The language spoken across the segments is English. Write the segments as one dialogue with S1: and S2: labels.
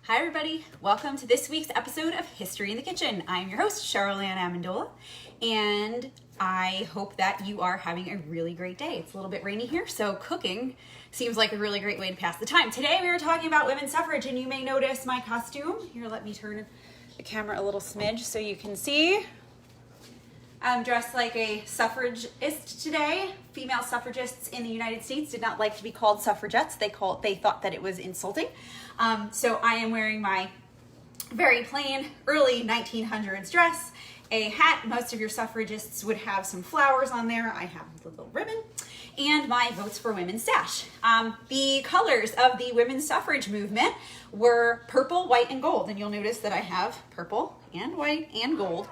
S1: Hi everybody, welcome to this week's episode of History in the Kitchen. I'm your host, Charlotte Amendola, and I hope that you are having a really great day. It's a little bit rainy here, so cooking seems like a really great way to pass the time. Today we are talking about women's suffrage, and you may notice my costume. Here, let me turn the camera a little smidge so you can see. I'm dressed like a suffragist today. Female suffragists in the United States did not like to be called suffragettes. They thought that it was insulting. So I am wearing my very plain early 1900s dress, a hat. Most of your suffragists would have some flowers on there. I have a little ribbon, and my Votes for Women stash. The colors of the women's suffrage movement were purple, white, and gold. And you'll notice that I have purple and white and gold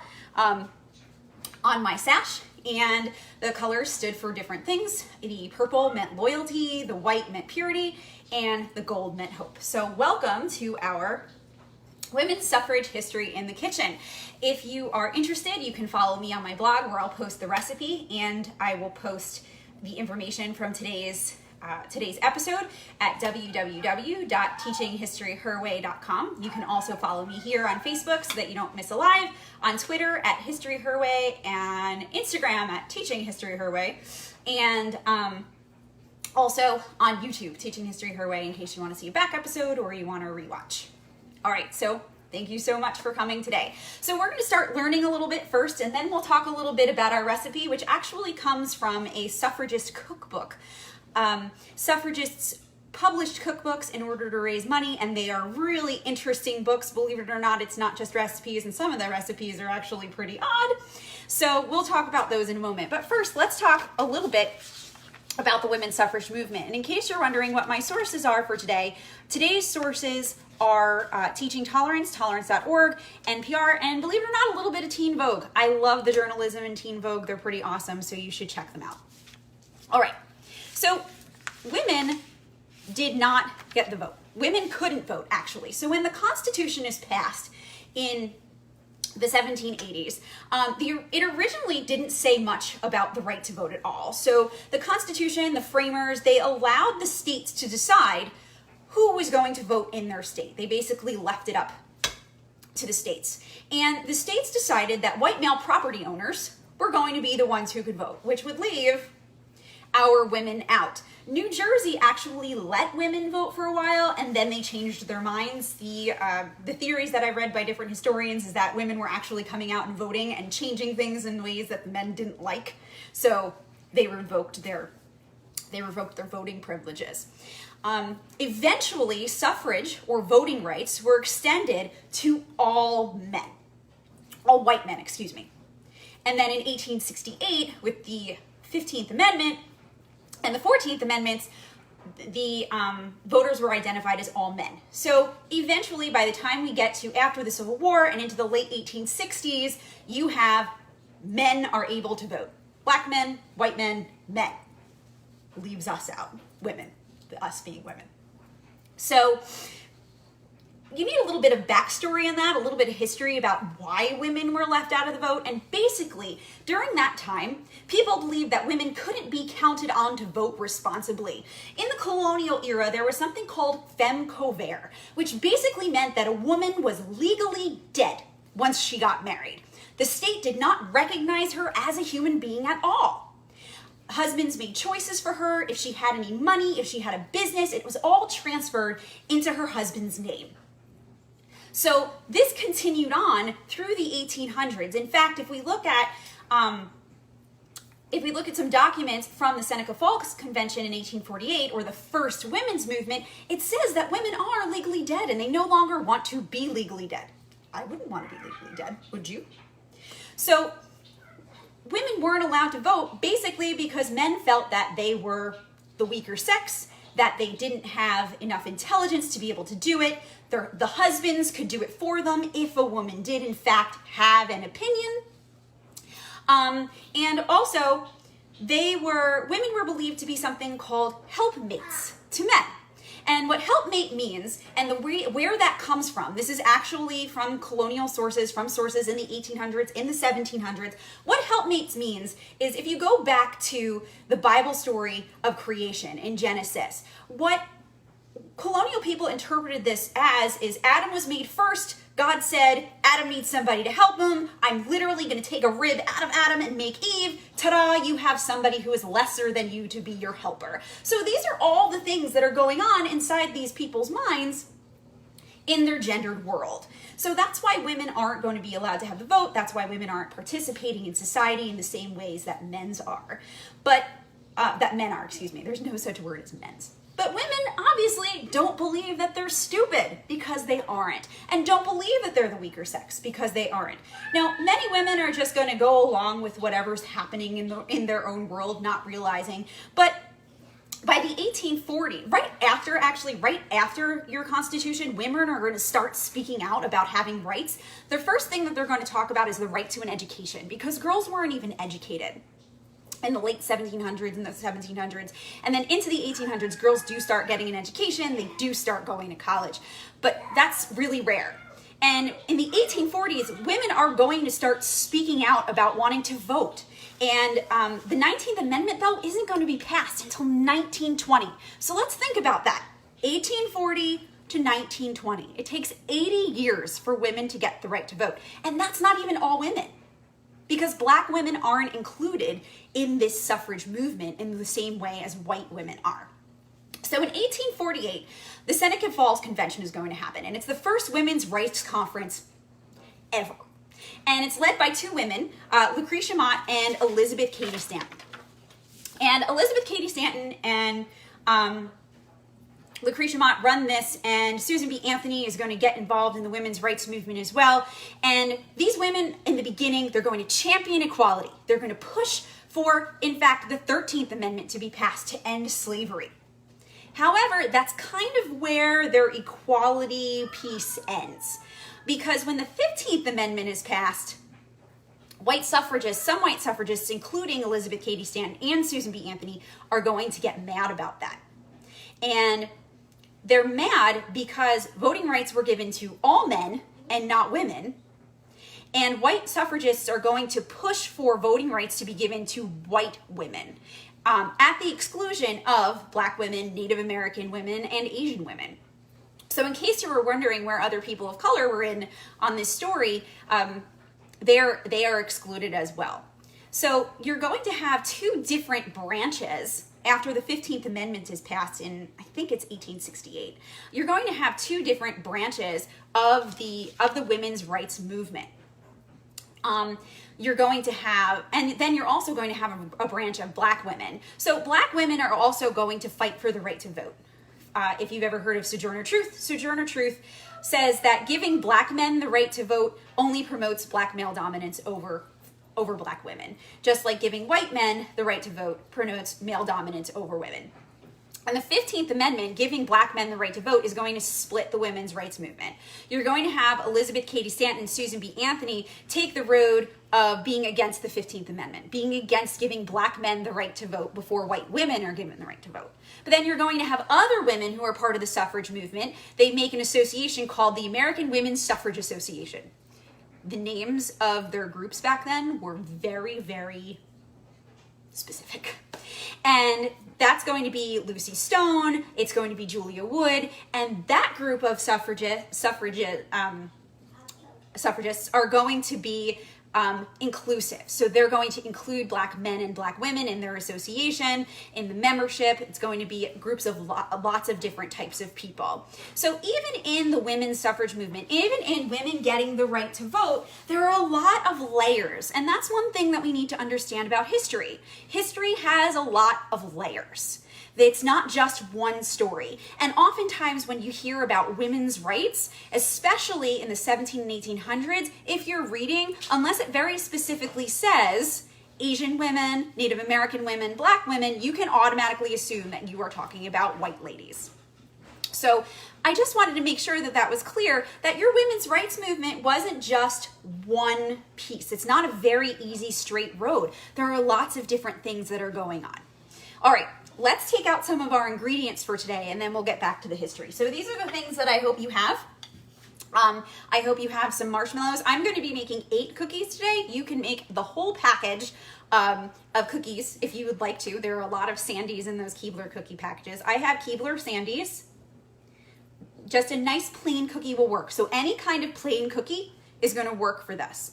S1: on my sash, and the colors stood for different things. The purple meant loyalty, the white meant purity, and the gold meant hope. So welcome to our Women's Suffrage History in the Kitchen. If you are interested, you can follow me on my blog where I'll post the recipe, and I will post the information from today's episode at www.teachinghistoryherway.com. You can also follow me here on Facebook so that you don't miss a live, on Twitter at History Her Way, and Instagram at Teaching History Her Way, and also on YouTube, Teaching History Her Way, in case you want to see a back episode or you want to rewatch. All right, so thank you so much for coming today. So we're going to start learning a little bit first, and then we'll talk a little bit about our recipe, which actually comes from a suffragist cookbook. Suffragists published cookbooks in order to raise money, and they are really interesting books. Believe it or not, it's not just recipes, and some of the recipes are actually pretty odd. So we'll talk about those in a moment. But first, let's talk a little bit about the women's suffrage movement. And in case you're wondering what my sources are for today, today's sources are Teaching Tolerance, tolerance.org, NPR, and believe it or not, a little bit of Teen Vogue. I love the journalism in Teen Vogue. They're pretty awesome, so you should check them out. All right. So women did not get the vote. Women couldn't vote, actually. So when the Constitution is passed in the 1780s, it originally didn't say much about the right to vote at all. So the Constitution, the framers, they allowed the states to decide who was going to vote in their state. They basically left it up to the states. And the states decided that white male property owners were going to be the ones who could vote, which would leave our women out. New Jersey actually let women vote for a while, and then they changed their minds. The theories that I read by different historians is that women were actually coming out and voting and changing things in ways that the men didn't like, so they revoked their voting privileges. Eventually, suffrage or voting rights were extended to all white men, excuse me. And then in 1868, with the 15th Amendment and the 14th Amendments, the voters were identified as all men. So eventually, by the time we get to after the Civil War and into the late 1860s, you have men are able to vote. Black men, white men, men. Leaves us out, women, us being women. So you need a little bit of backstory on that, a little bit of history about why women were left out of the vote. And basically, during that time, people believed that women couldn't be counted on to vote responsibly. In the colonial era, there was something called femme covert, which basically meant that a woman was legally dead once she got married. The state did not recognize her as a human being at all. Husbands made choices for her. If she had any money, if she had a business, it was all transferred into her husband's name. So this continued on through the 1800s. In fact, if we look at some documents from the Seneca Falls Convention in 1848, or the first women's movement, it says that women are legally dead and they no longer want to be legally dead. I wouldn't want to be legally dead, would you? So women weren't allowed to vote basically because men felt that they were the weaker sex, that they didn't have enough intelligence to be able to do it. The husbands could do it for them if a woman did, in fact, have an opinion. And also, women were believed to be something called helpmates to men. And what helpmate means, and where that comes from, this is actually from colonial sources, from sources in the 1800s, in the 1700s. What helpmates means is if you go back to the Bible story of creation in Genesis, what colonial people interpreted this as is Adam was made first. God said, Adam needs somebody to help him. I'm literally going to take a rib out of Adam and make Eve. Ta-da, you have somebody who is lesser than you to be your helper. So these are all the things that are going on inside these people's minds in their gendered world. So that's why women aren't going to be allowed to have the vote. That's why women aren't participating in society in the same ways that men's are. That men are, excuse me. There's no such word as men's. But women obviously don't believe that they're stupid, because they aren't. And don't believe that they're the weaker sex, because they aren't. Now, many women are just going to go along with whatever's happening in their own world, not realizing. But by the 1840s, right after your Constitution, women are going to start speaking out about having rights. The first thing that they're going to talk about is the right to an education, because girls weren't even educated in the late 1700s and the 1700s. And then into the 1800s, girls do start getting an education. They do start going to college. But that's really rare. And in the 1840s, women are going to start speaking out about wanting to vote. And the 19th Amendment, though, isn't going to be passed until 1920. So let's think about that. 1840 to 1920. It takes 80 years for women to get the right to vote. And that's not even all women, because black women aren't included in this suffrage movement in the same way as white women are. So in 1848, the Seneca Falls Convention is going to happen, and it's the first women's rights conference ever. And it's led by two women, Lucretia Mott and Elizabeth Cady Stanton. And Elizabeth Cady Stanton and Lucretia Mott run this, and Susan B. Anthony is going to get involved in the women's rights movement as well. And these women, in the beginning, they're going to champion equality. They're going to push for, in fact, the 13th Amendment to be passed to end slavery. However, that's kind of where their equality piece ends. Because when the 15th Amendment is passed, some white suffragists, including Elizabeth Cady Stanton and Susan B. Anthony, are going to get mad about that. And they're mad because voting rights were given to all men and not women. And white suffragists are going to push for voting rights to be given to white women, at the exclusion of black women, Native American women, and Asian women. So in case you were wondering where other people of color were in on this story, they are excluded as well. So you're going to have two different branches after the 15th Amendment is passed in, I think it's 1868. You're going to have two different branches of the women's rights movement. You're going to have, and then you're also going to have a branch of black women. So black women are also going to fight for the right to vote. If you've ever heard of Sojourner Truth, Sojourner Truth says that giving black men the right to vote only promotes black male dominance over black women, just like giving white men the right to vote promotes male dominance over women. And the 15th Amendment, giving black men the right to vote, is going to split the women's rights movement. You're going to have Elizabeth Cady Stanton and Susan B. Anthony take the road of being against the 15th Amendment, being against giving black men the right to vote before white women are given the right to vote. But then you're going to have other women who are part of the suffrage movement. They make an association called the American Women's Suffrage Association. The names of their groups back then were very, very specific. And that's going to be Lucy Stone, it's going to be Julia Wood, and that group of suffragists are going to be inclusive. So they're going to include black men and black women in their association, in the membership. It's going to be groups of lots of different types of people. So even in the women's suffrage movement, even in women getting the right to vote, there are a lot of layers. And that's one thing that we need to understand about history. History has a lot of layers. It's not just one story. And oftentimes when you hear about women's rights, especially in the 17 and 1800s, if you're reading, unless it very specifically says Asian women, Native American women, black women, you can automatically assume that you are talking about white ladies. So I just wanted to make sure that that was clear, that your women's rights movement wasn't just one piece. It's not a very easy straight road. There are lots of different things that are going on. All right. Let's take out some of our ingredients for today, and then we'll get back to the history. So these are the things that I hope you have. I hope you have some marshmallows. I'm going to be making 8 cookies today. You can make the whole package of cookies if you would like to. There are a lot of Sandies in those Keebler cookie packages. I have Keebler Sandies, just a nice plain cookie will work. So any kind of plain cookie is going to work for this.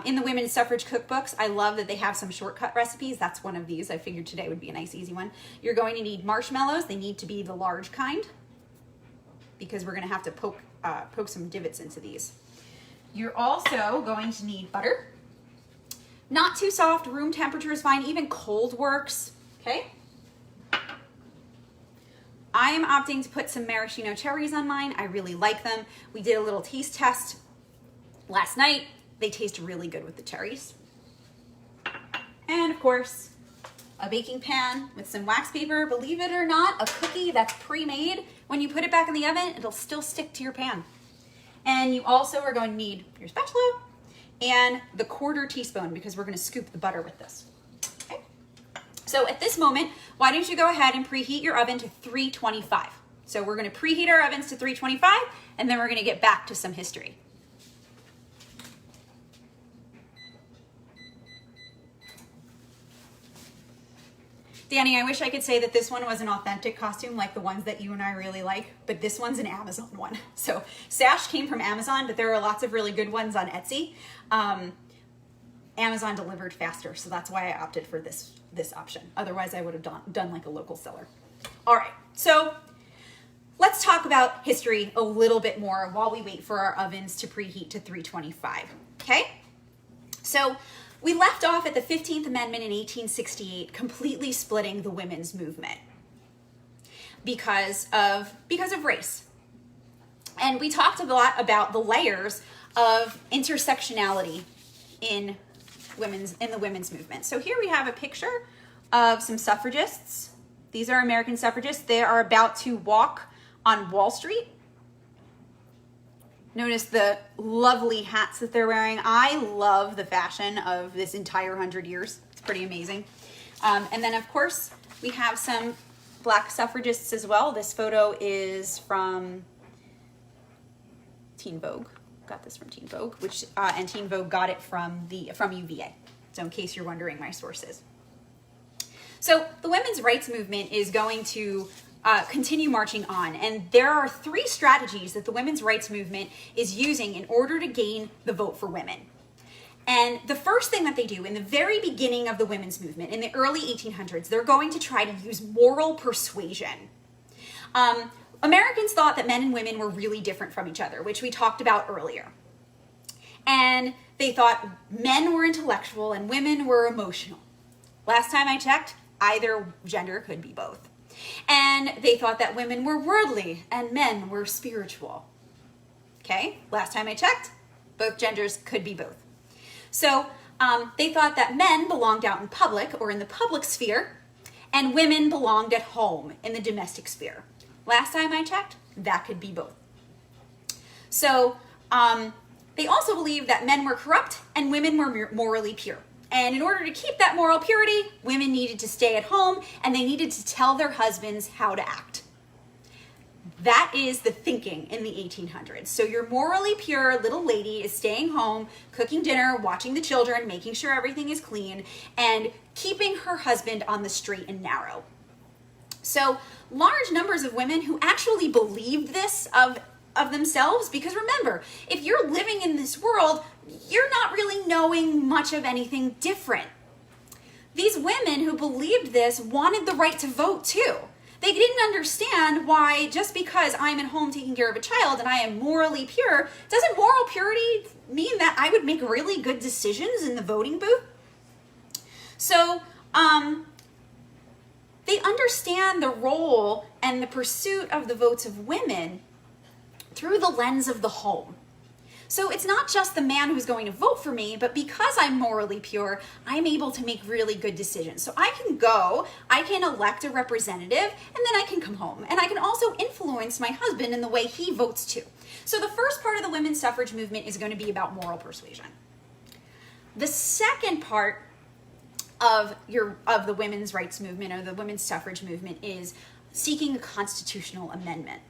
S1: In the women's suffrage cookbooks, I love that they have some shortcut recipes. That's one of these. I figured today would be a nice, easy one. You're going to need marshmallows. They need to be the large kind because we're going to have to poke some divots into these. You're also going to need butter. Not too soft, room temperature is fine. Even cold works, okay? I am opting to put some maraschino cherries on mine. I really like them. We did a little taste test last night. They taste really good with the cherries. And of course, a baking pan with some wax paper. Believe it or not, a cookie that's pre-made, when you put it back in the oven, it'll still stick to your pan. And you also are going to need your spatula and the 1/4 teaspoon because we're going to scoop the butter with this. Okay. So at this moment, why don't you go ahead and preheat your oven to 325. So we're going to preheat our ovens to 325 and then we're going to get back to some history. Danny, I wish I could say that this one was an authentic costume like the ones that you and I really like, but this one's an Amazon one. So Sash came from Amazon, but there are lots of really good ones on Etsy. Amazon delivered faster, so that's why I opted for this option. Otherwise, I would have done like a local seller. All right, so let's talk about history a little bit more while we wait for our ovens to preheat to 325, okay? So we left off at the 15th Amendment in 1868, completely splitting the women's movement because of race. And we talked a lot about the layers of intersectionality in the women's movement. So here we have a picture of some suffragists. These are American suffragists. They are about to walk on Wall Street. Notice the lovely hats that they're wearing. I love the fashion of this entire 100 years. It's pretty amazing. And then, of course, we have some Black suffragists as well. This photo is from Teen Vogue. Got this from Teen Vogue, and Teen Vogue got it from UVA. So in case you're wondering my sources. So the women's rights movement is going to continue marching on. And there are 3 strategies that the women's rights movement is using in order to gain the vote for women. And the first thing that they do in the very beginning of the women's movement, in the early 1800s, they're going to try to use moral persuasion. Americans thought that men and women were really different from each other, which we talked about earlier. And they thought men were intellectual and women were emotional. Last time I checked, either gender could be both. And they thought that women were worldly and men were spiritual. Okay, last time I checked, both genders could be both. So they thought that men belonged out in public or in the public sphere and women belonged at home in the domestic sphere. Last time I checked, that could be both. So they also believed that men were corrupt and women were morally pure. And in order to keep that moral purity, women needed to stay at home and they needed to tell their husbands how to act. That is the thinking in the 1800s. So your morally pure little lady is staying home, cooking dinner, watching the children, making sure everything is clean, and keeping her husband on the straight and narrow. So large numbers of women who actually believed this of themselves, because remember, if you're living in this world, you're not really knowing much of anything different. These women who believed this wanted the right to vote too. They didn't understand why just because I'm at home taking care of a child and I am morally pure, doesn't moral purity mean that I would make really good decisions in the voting booth? So, they understand the role and the pursuit of the votes of women through the lens of the home. So it's not just the man who's going to vote for me, but because I'm morally pure, I'm able to make really good decisions. So I can go, I can elect a representative, and then I can come home. And I can also influence my husband in the way he votes too. So the first part of the women's suffrage movement is going to be about moral persuasion. The second part of the women's rights movement or the women's suffrage movement is seeking a constitutional amendment.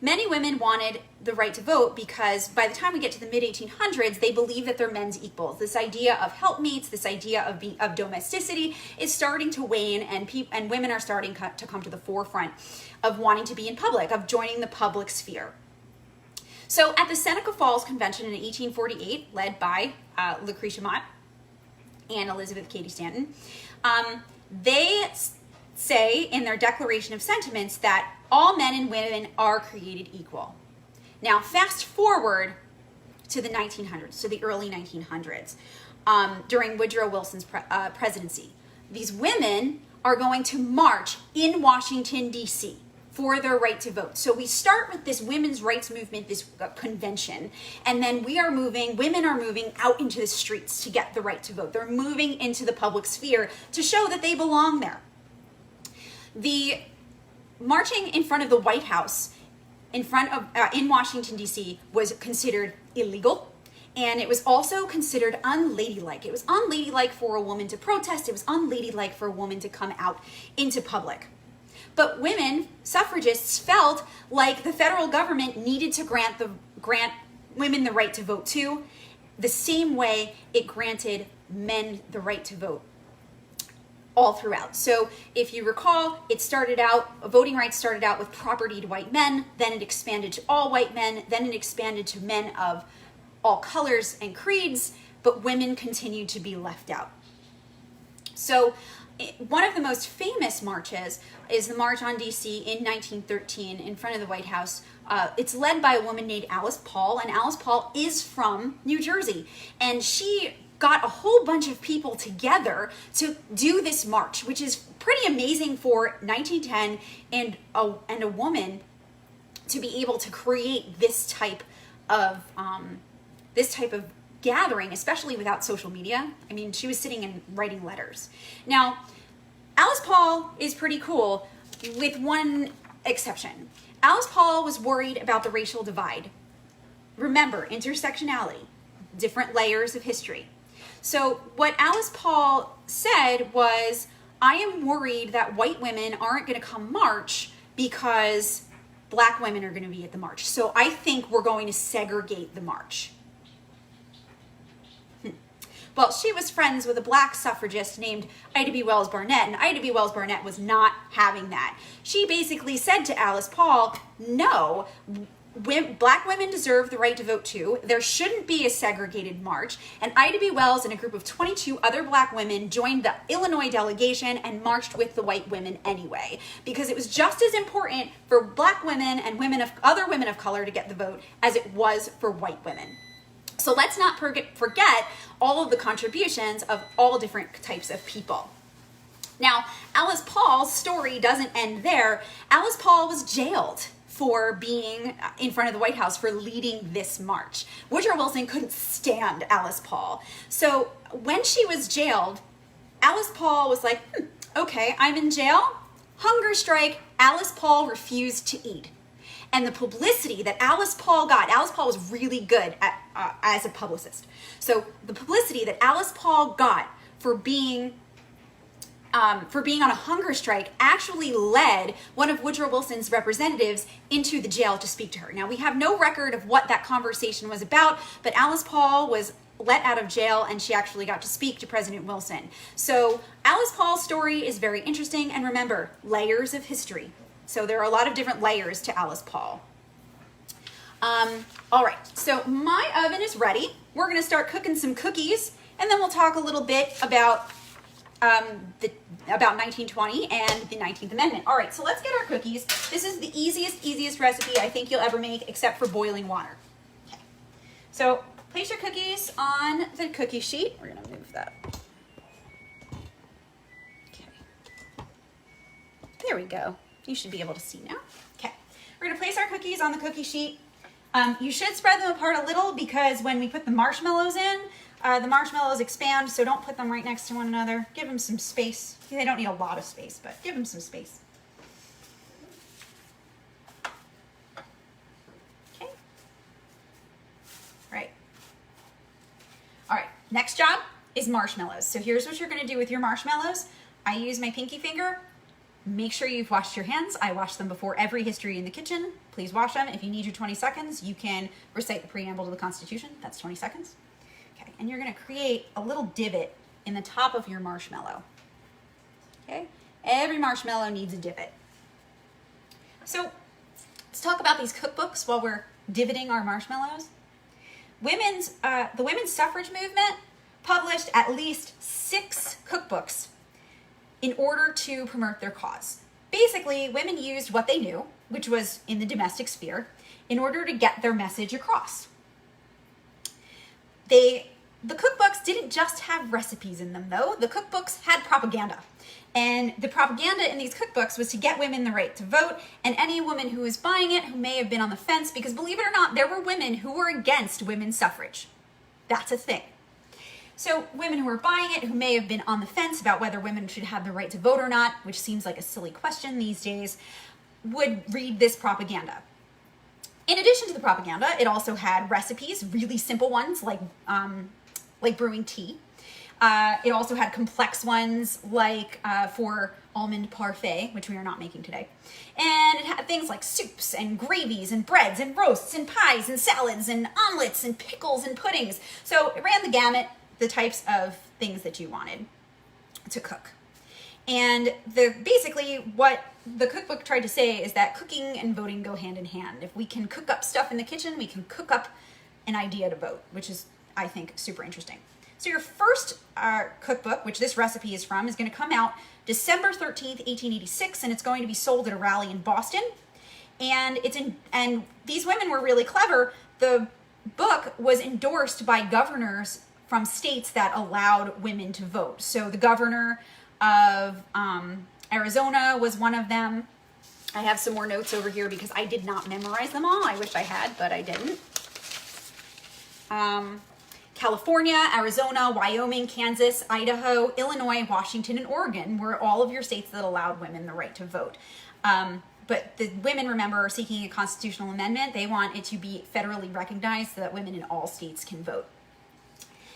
S1: Many women wanted the right to vote because by the time we get to the mid-1800s, they believe that they're men's equals. This idea of helpmeets, this idea of domesticity is starting to wane, and women are starting to come to the forefront of wanting to be in public, of joining the public sphere. So at the Seneca Falls Convention in 1848, led by Lucretia Mott and Elizabeth Cady Stanton, they say in their Declaration of Sentiments that all men and women are created equal. Now, fast forward to the 1900s, to the early 1900s, during Woodrow Wilson's presidency. These women are going to march in Washington, D.C. for their right to vote. So we start with this women's rights movement, this convention, and then women are moving out into the streets to get the right to vote. They're moving into the public sphere to show that they belong there. The marching in front of the White House in Washington, D.C. was considered illegal, and it was also considered unladylike. It was unladylike for a woman to protest. It was unladylike for a woman to come out into public. But women, suffragists, felt like the federal government needed to grant women the right to vote too, the same way it granted men the right to vote all throughout. So if you recall, voting rights started out with propertied white men, then it expanded to all white men, then it expanded to men of all colors and creeds, but women continued to be left out. So one of the most famous marches is the March on DC in 1913 in front of the White House. It's led by a woman named Alice Paul, and Alice Paul is from New Jersey, and she got a whole bunch of people together to do this march, which is pretty amazing for 1910 and a woman to be able to create this type of gathering, especially without social media. I mean, she was sitting and writing letters. Now, Alice Paul is pretty cool with one exception. Alice Paul was worried about the racial divide. Remember, intersectionality, different layers of history. So what Alice Paul said was, I am worried that white women aren't going to come march because black women are going to be at the march. So I think we're going to segregate the march. Well, she was friends with a black suffragist named Ida B. Wells Barnett, and Ida B. Wells Barnett was not having that. She basically said to Alice Paul, no, black women deserve the right to vote too. There shouldn't be a segregated march. And Ida B. Wells and a group of 22 other black women joined the Illinois delegation and marched with the white women anyway, because it was just as important for black women and other women of color to get the vote as it was for white women. So let's not forget all of the contributions of all different types of people. Now, Alice Paul's story doesn't end there. Alice Paul was jailed for being in front of the White House for leading this march. Woodrow Wilson couldn't stand Alice Paul. So when she was jailed, Alice Paul was like, okay, I'm in jail, hunger strike. Alice Paul refused to eat. And the publicity that Alice Paul was really good at as a publicist. So the publicity that Alice Paul got for being on a hunger strike actually led one of Woodrow Wilson's representatives into the jail to speak to her. Now, we have no record of what that conversation was about, but Alice Paul was let out of jail and she actually got to speak to President Wilson. So Alice Paul's story is very interesting, and remember, layers of history. So there are a lot of different layers to Alice Paul. All right, so my oven is ready. We're gonna start cooking some cookies, and then we'll talk a little bit about 1920 and the 19th Amendment. All right, so let's get our cookies. This is the easiest recipe I think you'll ever make, except for boiling water. Okay. So place your cookies on the cookie sheet. We're gonna move that. Okay. There we go. You should be able to see now. Okay. We're gonna place our cookies on the cookie sheet. You should spread them apart a little because when we put the marshmallows in, the marshmallows expand, so don't put them right next to one another. Give them some space. They don't need a lot of space, but give them some space. Okay. Right. All right, next job is marshmallows. So here's what you're gonna do with your marshmallows. I use my pinky finger. Make sure you've washed your hands. I wash them before every history in the kitchen. Please wash them. If you need your 20 seconds, you can recite the preamble to the Constitution. That's 20 seconds. Okay, and you're gonna create a little divot in the top of your marshmallow. Okay, every marshmallow needs a divot. So let's talk about these cookbooks while we're divoting our marshmallows. The women's suffrage movement published at least 6 cookbooks in order to promote their cause. Basically, women used what they knew, which was in the domestic sphere, in order to get their message across. The cookbooks didn't just have recipes in them, though. The cookbooks had propaganda. And the propaganda in these cookbooks was to get women the right to vote, and any woman who was buying it who may have been on the fence, because believe it or not, there were women who were against women's suffrage. That's a thing. So women who were buying it, who may have been on the fence about whether women should have the right to vote or not, which seems like a silly question these days, would read this propaganda. In addition to the propaganda, it also had recipes, really simple ones like brewing tea. It also had complex ones like for almond parfait, which we are not making today. And it had things like soups and gravies and breads and roasts and pies and salads and omelets and pickles and puddings. So it ran the gamut, the types of things that you wanted to cook. And basically what the cookbook tried to say is that cooking and voting go hand in hand. If we can cook up stuff in the kitchen, we can cook up an idea to vote, which is, I think, super interesting. So your first cookbook, which this recipe is from, is going to come out December 13th, 1886, and it's going to be sold at a rally in Boston. And these women were really clever. The book was endorsed by governors from states that allowed women to vote. So the governor of Arizona was one of them. I have some more notes over here because I did not memorize them all. I wish I had, but I didn't. California, Arizona, Wyoming, Kansas, Idaho, Illinois, Washington, and Oregon were all of your states that allowed women the right to vote. But the women, remember, are seeking a constitutional amendment. They want it to be federally recognized so that women in all states can vote.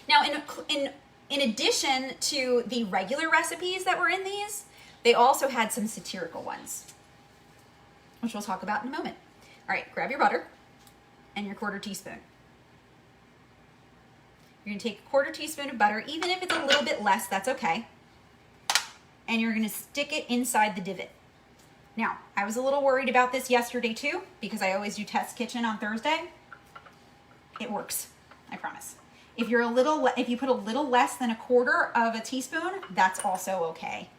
S1: Now, in addition to the regular recipes that were in these, they also had some satirical ones, which we'll talk about in a moment. All right, grab your butter and your 1/4 teaspoon. You're going to take a 1/4 teaspoon of butter, even if it's a little bit less, that's okay. And you're going to stick it inside the divot. Now, I was a little worried about this yesterday too, because I always do test kitchen on Thursday. It works, I promise. If you put a little less than a 1/4 of a teaspoon, that's also okay.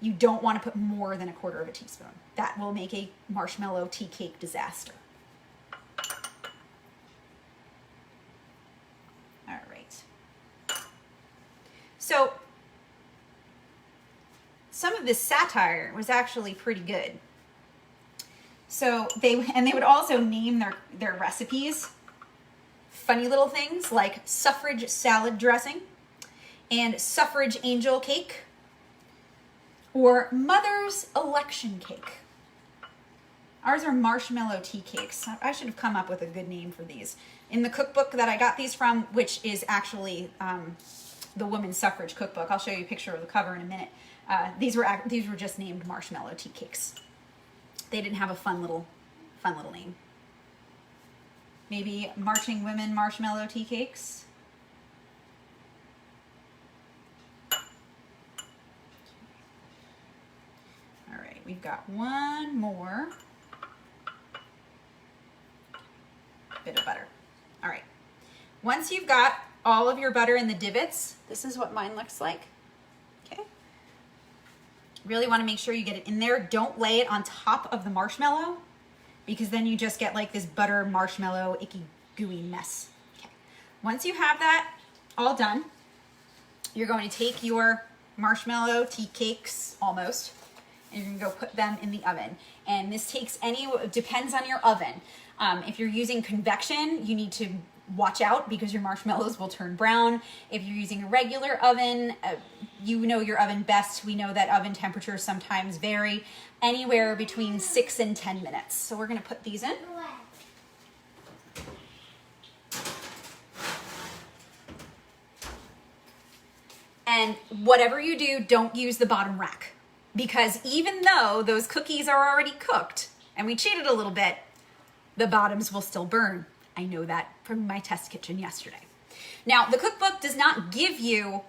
S1: You don't want to put more than a 1/4 of a teaspoon. That will make a marshmallow tea cake disaster. All right. So some of this satire was actually pretty good. So they would also name their recipes. Funny little things like suffrage salad dressing and suffrage angel cake or mother's election cake. Ours are marshmallow tea cakes. I should have come up with a good name for these. In the cookbook that I got these from, which is actually the Women's Suffrage Cookbook, I'll show you a picture of the cover in a minute. These were just named marshmallow tea cakes. They didn't have a fun little name. Maybe Marching Women Marshmallow Tea Cakes. All right, we've got one more bit of butter. All right, once you've got all of your butter in the divots, this is what mine looks like. Okay. Really want to make sure you get it in there. Don't lay it on top of the marshmallow, because then you just get like this butter marshmallow icky gooey mess. Okay. Once you have that all done, you're going to take your marshmallow tea cakes almost, and you're gonna go put them in the oven. And this takes depends on your oven. If you're using convection, you need to watch out because your marshmallows will turn brown. If you're using a regular oven, you know your oven best. We know that oven temperatures sometimes vary anywhere between 6 and 10 minutes. So we're gonna put these in. And whatever you do, don't use the bottom rack, because even though those cookies are already cooked and we cheated a little bit, the bottoms will still burn. I know that from my test kitchen yesterday. Now, the cookbook does not give you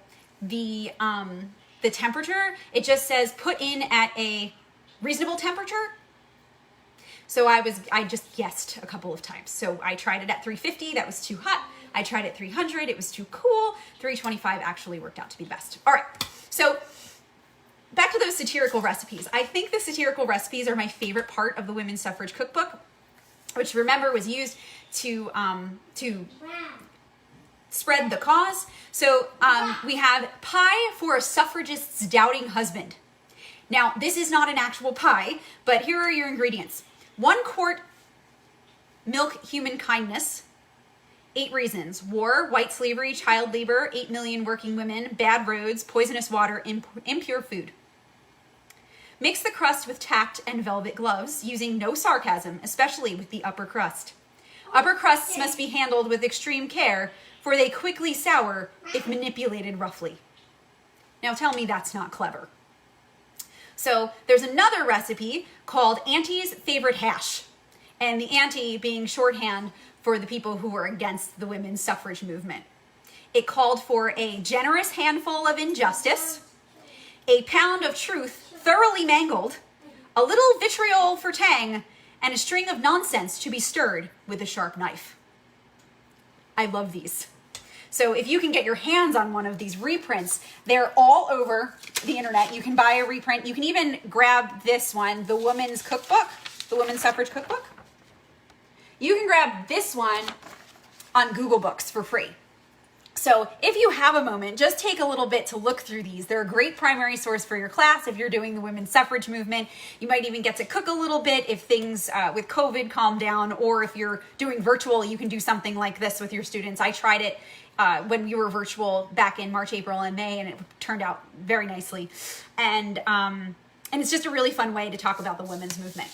S1: the temperature. It just says put in at a reasonable temperature. So I just guessed a couple of times. So I tried it at 350, that was too hot. I tried at 300, it was too cool. 325 actually worked out to be best. All right, so back to those satirical recipes. I think the satirical recipes are my favorite part of the Women's Suffrage Cookbook, which remember was used to spread the cause. So we have pie for a suffragist's doubting husband. Now, this is not an actual pie, but here are your ingredients. 1 quart milk, human kindness. 8 reasons: war, white slavery, child labor, 8 million working women, bad roads, poisonous water, impure food. Mix the crust with tact and velvet gloves, using no sarcasm, especially with the upper crust. Upper crusts must be handled with extreme care, for they quickly sour if manipulated roughly. Now tell me that's not clever. So there's another recipe called Auntie's Favorite Hash, and the Auntie being shorthand for the people who were against the women's suffrage movement. It called for a generous handful of injustice, a pound of truth thoroughly mangled, a little vitriol for tang, and a string of nonsense to be stirred with a sharp knife. I love these. So if you can get your hands on one of these reprints, they're all over the internet. You can buy a reprint. You can even grab this one, the Women's Cookbook, the Women's Suffrage Cookbook. You can grab this one on Google Books for free. So if you have a moment, just take a little bit to look through these. They're a great primary source for your class if you're doing the women's suffrage movement. You might even get to cook a little bit if things with COVID calm down, or if you're doing virtual, you can do something like this with your students. I tried it when we were virtual back in March, April, and May, and it turned out very nicely. And it's just a really fun way to talk about the women's movement.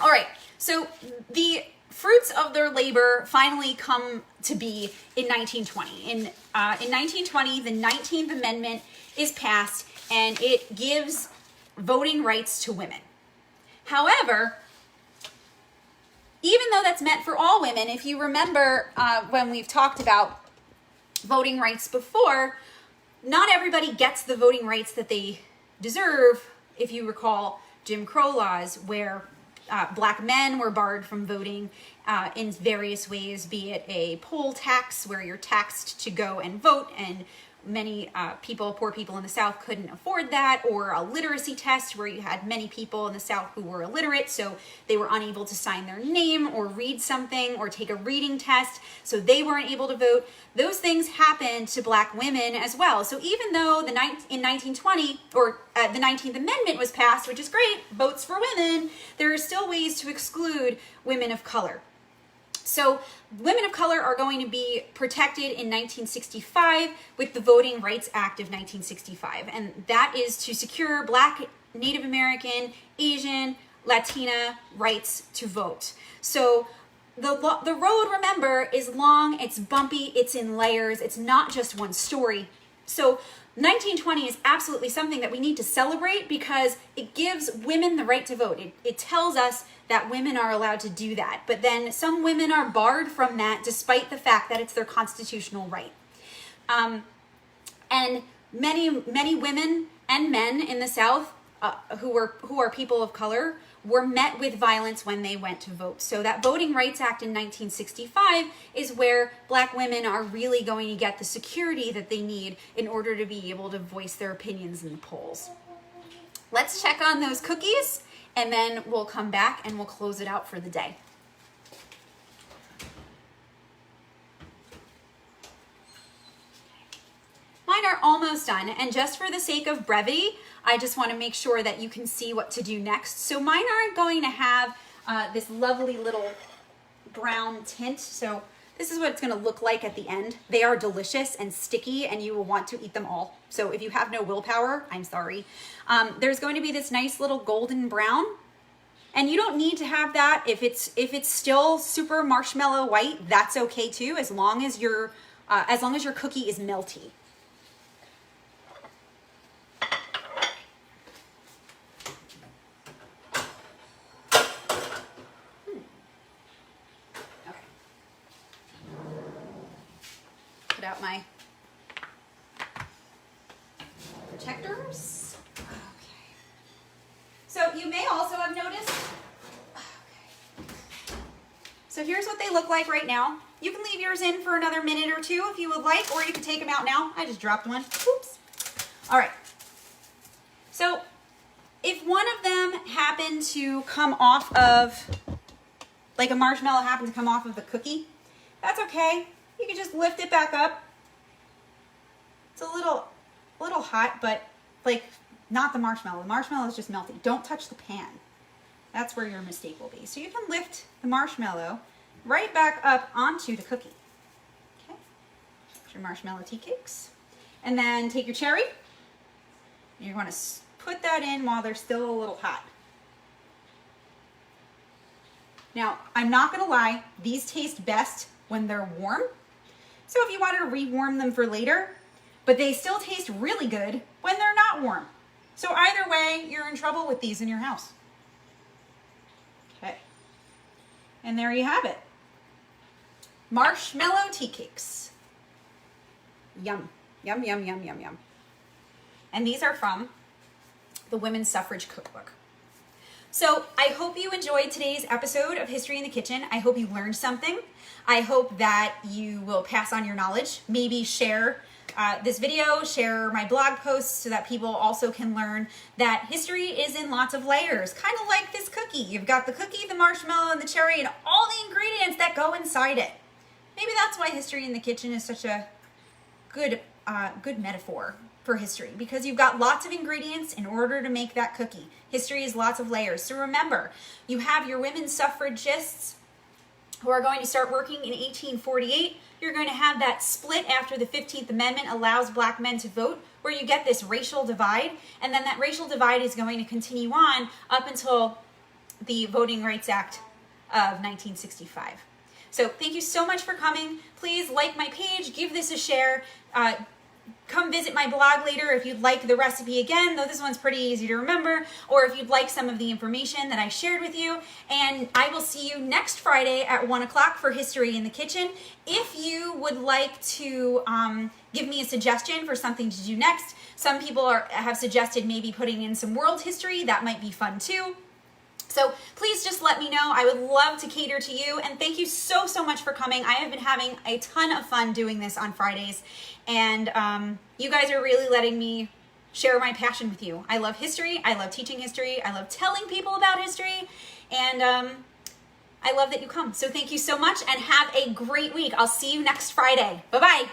S1: All right, so the fruits of their labor finally come to be in 1920. In 1920, the 19th Amendment is passed, and it gives voting rights to women. However, even though that's meant for all women, if you remember when we've talked about voting rights before, not everybody gets the voting rights that they deserve. If you recall Jim Crow laws, where Black men were barred from voting in various ways, be it a poll tax where you're taxed to go and vote, and many poor people in the South couldn't afford that, or a literacy test where you had many people in the South who were illiterate, so they were unable to sign their name or read something or take a reading test, so they weren't able to vote. Those things happened to Black women as well. So even though in 1920, or the 19th Amendment was passed, which is great, votes for women, there are still ways to exclude women of color. So women of color are going to be protected in 1965 with the Voting Rights Act of 1965. And that is to secure Black, Native American, Asian, Latina rights to vote. So the road, remember, is long, it's bumpy, it's in layers, it's not just one story. So 1920 is absolutely something that we need to celebrate because it gives women the right to vote. It tells us that women are allowed to do that. But then some women are barred from that despite the fact that it's their constitutional right. And many women and men in the South who are people of color were met with violence when they went to vote. So that Voting Rights Act in 1965 is where Black women are really going to get the security that they need in order to be able to voice their opinions in the polls. Let's check on those cookies, and then we'll come back and we'll close it out for the day. Mine are almost done, and just for the sake of brevity, I just want to make sure that you can see what to do next. So mine aren't going to have this lovely little brown tint. So this is what it's going to look like at the end. They are delicious and sticky, and you will want to eat them all. So if you have no willpower, I'm sorry. There's going to be this nice little golden brown, and you don't need to have that. If it's still super marshmallow white, that's okay too, as long as your cookie is melty. Out my protectors. Okay. So you may also have noticed, okay, So here's what they look like right now. You can leave yours in for another minute or two if you would like, or you can take them out now. I just dropped one. Oops. All right. So if one of them happened to come off of, like a marshmallow happened to come off of the cookie, that's okay. You can just lift it back up. It's a little hot, but like not the marshmallow. The marshmallow is just melting. Don't touch the pan. That's where your mistake will be. So you can lift the marshmallow right back up onto the cookie. Okay, there's your marshmallow tea cakes. And then take your cherry. You're going to put that in while they're still a little hot. Now, I'm not going to lie, these taste best when they're warm. So if you wanted to rewarm them for later, but they still taste really good when they're not warm. So either way, you're in trouble with these in your house. Okay. And there you have it. Marshmallow tea cakes. Yum. Yum, yum, yum, yum, yum. And these are from the Women's Suffrage Cookbook. So I hope you enjoyed today's episode of History in the Kitchen. I hope you learned something. I hope that you will pass on your knowledge. Maybe share this video, share my blog posts so that people also can learn that history is in lots of layers, kind of like this cookie. You've got the cookie, the marshmallow, and the cherry, and all the ingredients that go inside it. Maybe that's why History in the Kitchen is such a good metaphor for history, because you've got lots of ingredients in order to make that cookie. History is lots of layers. So remember, you have your women suffragists who are going to start working in 1848. You're going to have that split after the 15th Amendment allows black men to vote, where you get this racial divide, and then that racial divide is going to continue on up until the Voting Rights Act of 1965. So thank you so much for coming. Please like my page, give this a share. Come visit my blog later if you'd like the recipe again, though this one's pretty easy to remember, or if you'd like some of the information that I shared with you. And I will see you next Friday at 1 o'clock for History in the Kitchen. If you would like to give me a suggestion for something to do next, some people have suggested maybe putting in some world history. That might be fun too. So please just let me know. I would love to cater to you. And thank you so, so much for coming. I have been having a ton of fun doing this on Fridays. And you guys are really letting me share my passion with you. I love history. I love teaching history. I love telling people about history. And I love that you come. So thank you so much and have a great week. I'll see you next Friday. Bye-bye.